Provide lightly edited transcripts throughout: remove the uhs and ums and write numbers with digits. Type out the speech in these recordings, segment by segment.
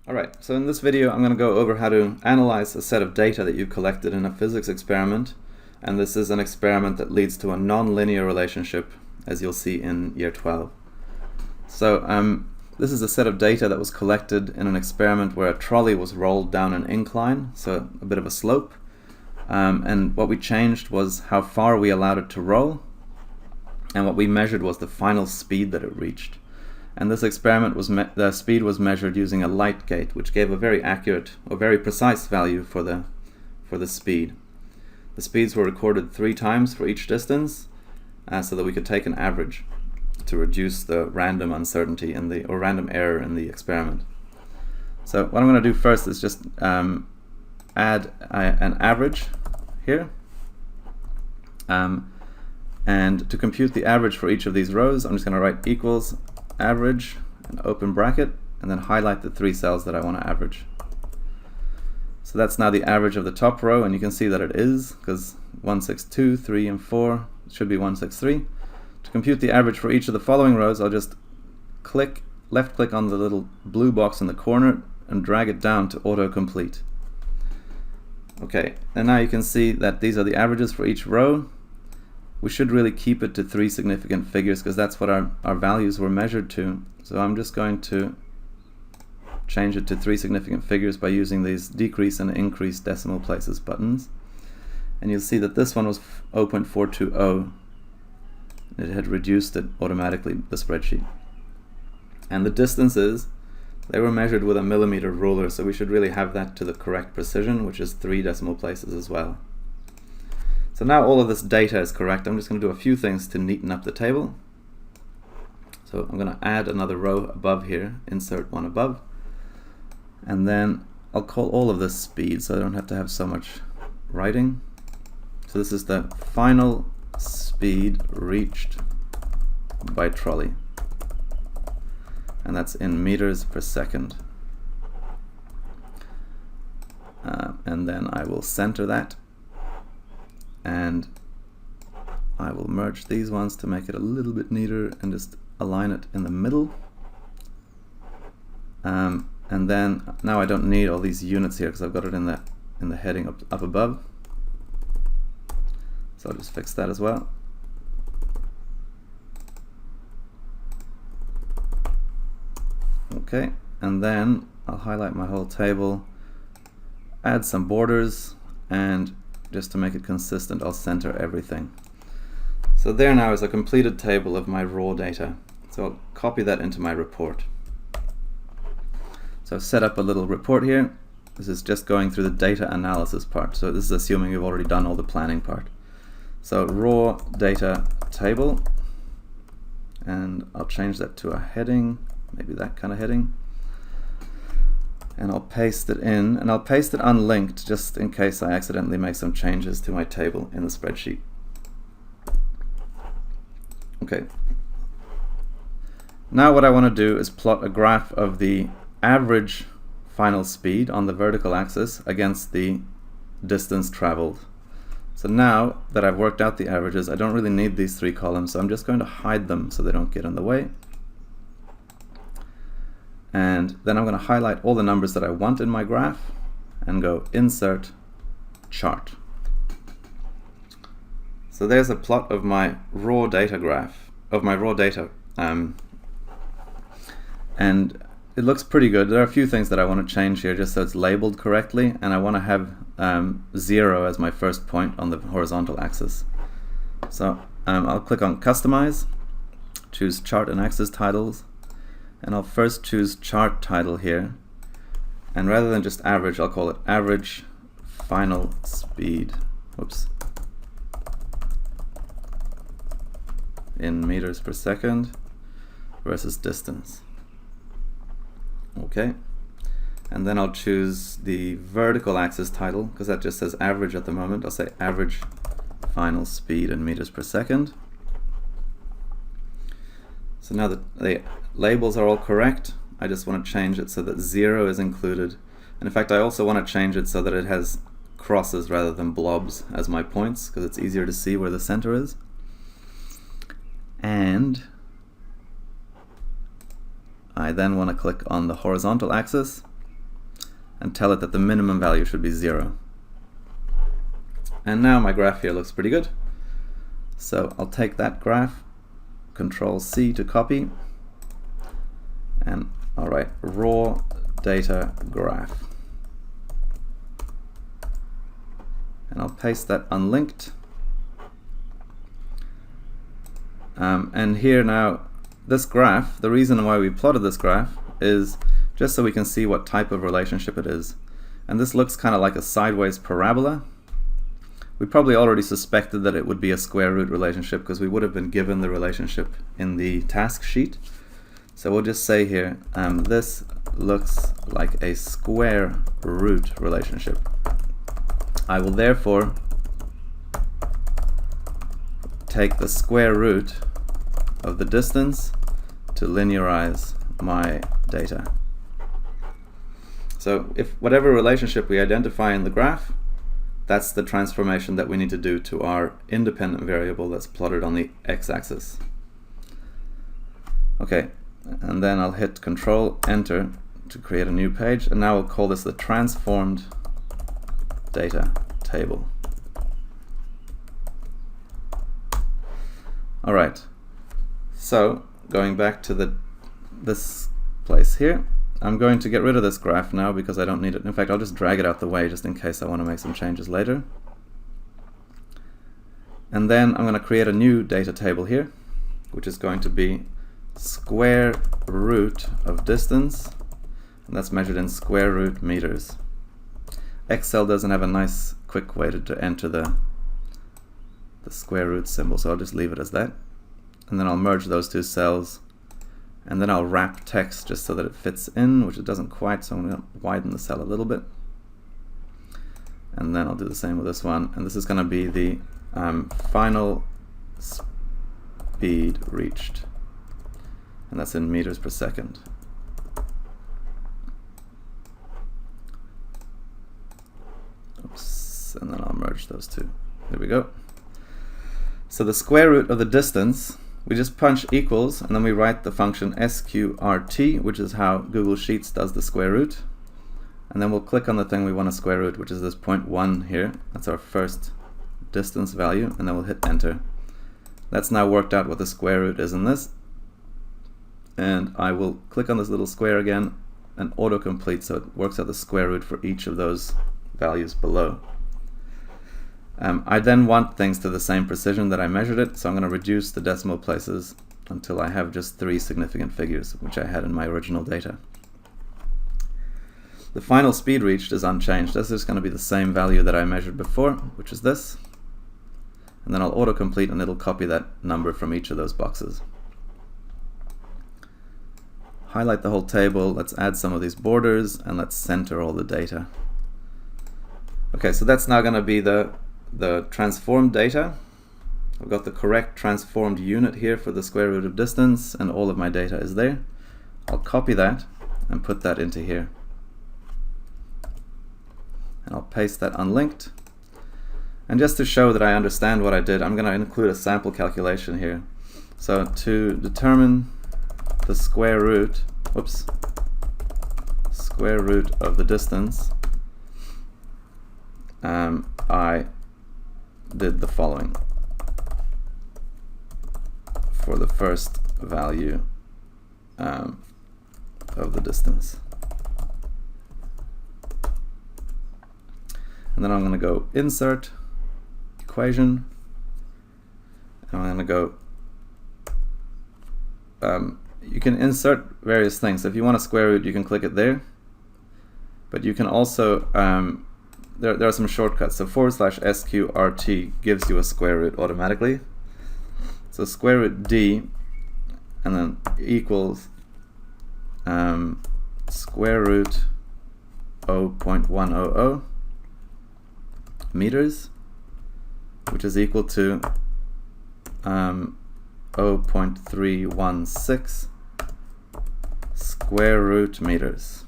Alright, so in this video I'm going to go over how to analyze a set of data that you collected in a physics experiment, and this is an experiment that leads to a non-linear relationship, as you'll see in year 12. So this is a set of data that was collected in an experiment where a trolley was rolled down an incline, so a bit of a slope, and what we changed was how far we allowed it to roll, and what we measured was the final speed that it reached. And this experiment was the speed was measured using a light gate, which gave a very accurate or very precise value for the speed. The speeds were recorded 3 times for each distance, so that we could take an average to reduce the random uncertainty in or random error in the experiment. So what I'm going to do first is just add an average here, and to compute the average for each of these rows, I'm just going to write equals average, an open bracket, and then highlight the 3 cells that I want to average. So that's now the average of the top row, and you can see that it is, because 162, 3, and 4 should be 163. To compute the average for each of the following rows, I'll just left click on the little blue box in the corner and drag it down to autocomplete. Okay, and now you can see that these are the averages for each row. We should really keep it to 3 significant figures because that's what our values were measured to. So I'm just going to change it to 3 significant figures by using these decrease and increase decimal places buttons. And you'll see that this one was 0.420. It had reduced it automatically, the spreadsheet. And the distances, they were measured with a millimeter ruler, so we should really have that to the correct precision, which is 3 decimal places as well. So now all of this data is correct. I'm just going to do a few things to neaten up the table. So I'm going to add another row above here, insert one above, and then I'll call all of this speed so I don't have to have so much writing. So this is the final speed reached by trolley, and that's in meters per second. And then I will center that, and I will merge these ones to make it a little bit neater and just align it in the middle. And then now I don't need all these units here because I've got it in the heading up above. So I'll just fix that as well. Okay, and then I'll highlight my whole table, add some borders, and just to make it consistent, I'll center everything. So there now is a completed table of my raw data. So I'll copy that into my report. So I've set up a little report here. This is just going through the data analysis part. So this is assuming you've already done all the planning part. So raw data table, and I'll change that to a heading, maybe that kind of heading. And I'll paste it in, and I'll paste it unlinked just in case I accidentally make some changes to my table in the spreadsheet. Okay. Now what I want to do is plot a graph of the average final speed on the vertical axis against the distance traveled. So now that I've worked out the averages, I don't really need these 3 columns, so I'm just going to hide them so they don't get in the way. And then I'm going to highlight all the numbers that I want in my graph and go Insert Chart. So there's a plot of my raw data graph, of my raw data. And it looks pretty good. There are a few things that I want to change here just so it's labeled correctly, and I want to have 0 as my first point on the horizontal axis. So I'll click on Customize, choose Chart and Axis Titles, and I'll first choose chart title here, and rather than just average, I'll call it average final speed. Whoops. In meters per second versus distance. Okay. And then I'll choose the vertical axis title because that just says average at the moment. I'll say average final speed in meters per second. So now that the labels are all correct, I just want to change it so that 0 is included. And in fact, I also want to change it so that it has crosses rather than blobs as my points, because it's easier to see where the center is. And I then want to click on the horizontal axis and tell it that the minimum value should be 0. And now my graph here looks pretty good. So I'll take that graph, Control C to copy, and I'll write raw data graph. And I'll paste that unlinked. And here now, this graph, the reason why we plotted this graph is just so we can see what type of relationship it is. And this looks kind of like a sideways parabola. We probably already suspected that it would be a square root relationship because we would have been given the relationship in the task sheet. So we'll just say here, this looks like a square root relationship. I will therefore take the square root of the distance to linearize my data. So if whatever relationship we identify in the graph, that's the transformation that we need to do to our independent variable that's plotted on the x-axis. Okay, and then I'll hit Control Enter to create a new page, and now we'll call this the transformed data table. Alright, so going back to this place here, I'm going to get rid of this graph now because I don't need it. In fact, I'll just drag it out the way just in case I want to make some changes later. And then I'm going to create a new data table here, which is going to be square root of distance, and that's measured in square root meters. Excel doesn't have a nice quick way to enter the square root symbol, so I'll just leave it as that. And then I'll merge those two cells, and then I'll wrap text just so that it fits in, which it doesn't quite, so I'm going to widen the cell a little bit. And then I'll do the same with this one, and this is going to be the final speed reached, and that's in meters per second. Oops, and then I'll merge those two. There we go. So the square root of the distance, we just punch equals, and then we write the function sqrt, which is how Google Sheets does the square root. And then we'll click on the thing we want to square root, which is this 0.1 here. That's our first distance value, and then we'll hit enter. That's now worked out what the square root is in this. And I will click on this little square again and autocomplete, so it works out the square root for each of those values below. I then want things to the same precision that I measured it, so I'm going to reduce the decimal places until I have just 3 significant figures, which I had in my original data. The final speed reached is unchanged. This is going to be the same value that I measured before, which is this. And then I'll autocomplete, and it'll copy that number from each of those boxes. Highlight the whole table, let's add some of these borders, and let's center all the data. Okay, so that's now going to be the transformed data. I've got the correct transformed unit here for the square root of distance, and all of my data is there. I'll copy that and put that into here. And I'll paste that unlinked. And just to show that I understand what I did, I'm going to include a sample calculation here. So to determine the square root of the distance, I did the following for the first value of the distance. And then I'm going to go insert equation, and I'm going to go you can insert various things. So if you want a square root, you can click it there, but you can also there are some shortcuts. So /sqrt gives you a square root automatically. So square root d, and then equals square root 0.100 meters, which is equal to 0.316 square root meters.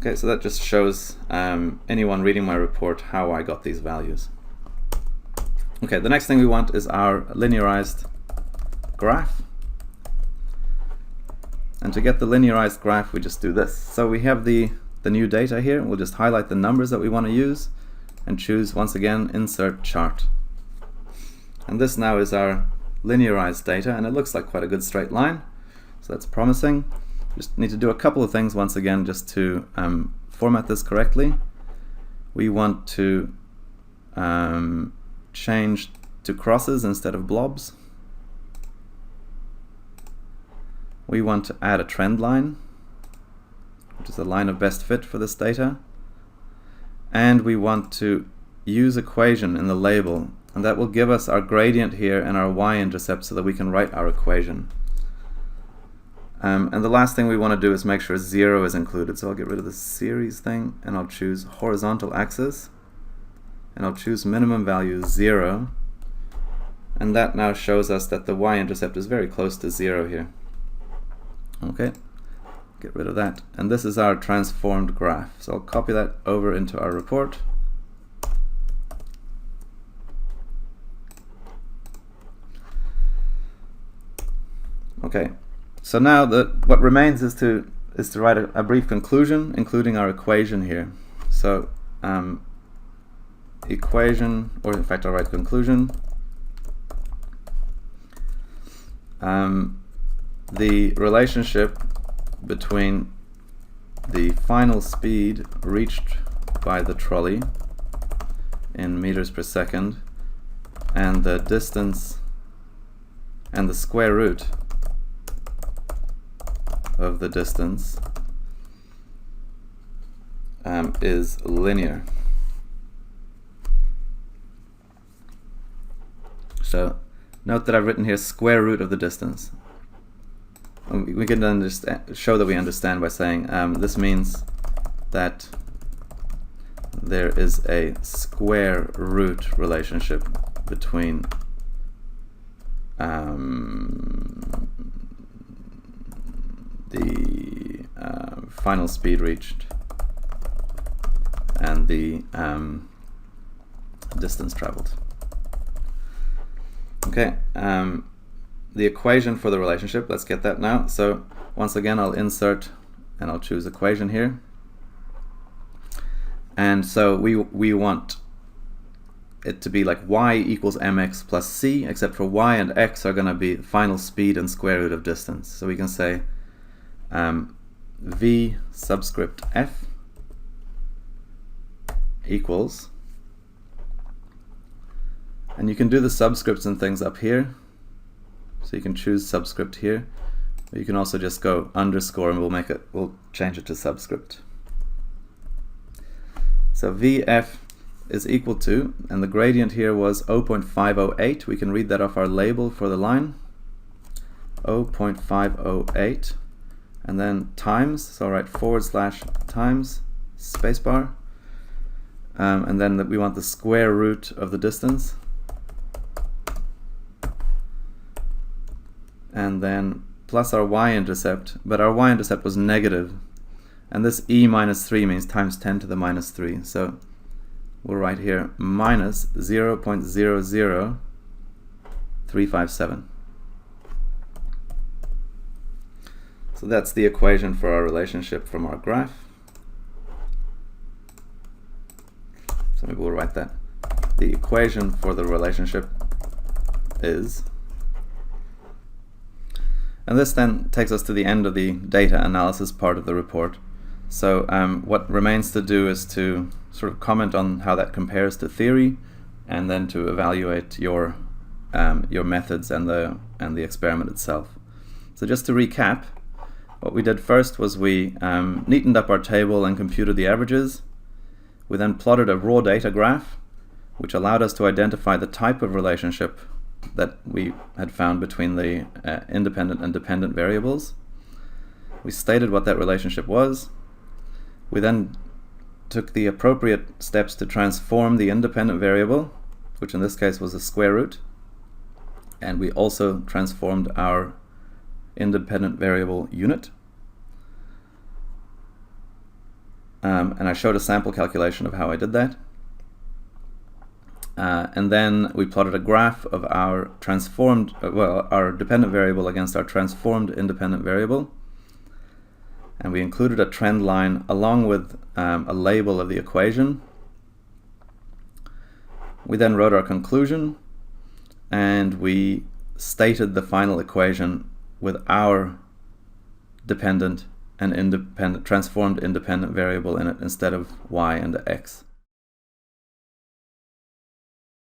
Okay, so that just shows anyone reading my report how I got these values. Okay, the next thing we want is our linearized graph. And to get the linearized graph, we just do this. So we have the the new data here. We'll just highlight the numbers that we want to use and choose, once again, Insert Chart. And this now is our linearized data, and it looks like quite a good straight line, so that's promising. Just need to do a couple of things once again just to format this correctly. We want to change to crosses instead of blobs. We want to add a trend line, which is a line of best fit for this data. And we want to use equation in the label, and that will give us our gradient here and our y-intercept so that we can write our equation. And the last thing we want to do is make sure 0 is included. So I'll get rid of the series thing, and I'll choose horizontal axis, and I'll choose minimum value 0. And that now shows us that the y-intercept is very close to 0 here. Okay, get rid of that. And this is our transformed graph. So I'll copy that over into our report. Okay, so now what remains is to write a brief conclusion, including our equation here. So equation, or in fact I'll write conclusion. The relationship between the final speed reached by the trolley in meters per second and the distance and the square root of the distance is linear. So note that I've written here square root of the distance. We can show that we understand by saying this means that there is a square root relationship between the final speed reached and the distance traveled. Okay, the equation for the relationship, let's get that now. So once again I'll insert and I'll choose equation here. And so we want it to be like y equals mx plus c, except for y and x are going to be final speed and square root of distance. So we can say v subscript f equals, and you can do the subscripts and things up here. So you can choose subscript here, but you can also just go underscore and we'll change it to subscript. So Vf is equal to, and the gradient here was 0.508. We can read that off our label for the line. 0.508, and then times, so I'll write / times spacebar, and then we want the square root of the distance. And then plus our y-intercept, but our y-intercept was negative, and this e minus 3 means times 10 to the minus 3, so we'll write here minus 0.00357. So that's the equation for our relationship from our graph. So maybe we'll write that. The equation for the relationship is, and this then takes us to the end of the data analysis part of the report. So what remains to do is to sort of comment on how that compares to theory, and then to evaluate your methods and the experiment itself. So just to recap, what we did first was we neatened up our table and computed the averages. We then plotted a raw data graph, which allowed us to identify the type of relationship that we had found between the independent and dependent variables. We stated what that relationship was. We then took the appropriate steps to transform the independent variable, which in this case was a square root, and we also transformed our independent variable unit. And I showed a sample calculation of how I did that. And then we plotted a graph of our our dependent variable against our transformed independent variable. and we included a trend line along with a label of the equation. We then wrote our conclusion, and we stated the final equation with our dependent and independent, transformed independent variable in it instead of y and x.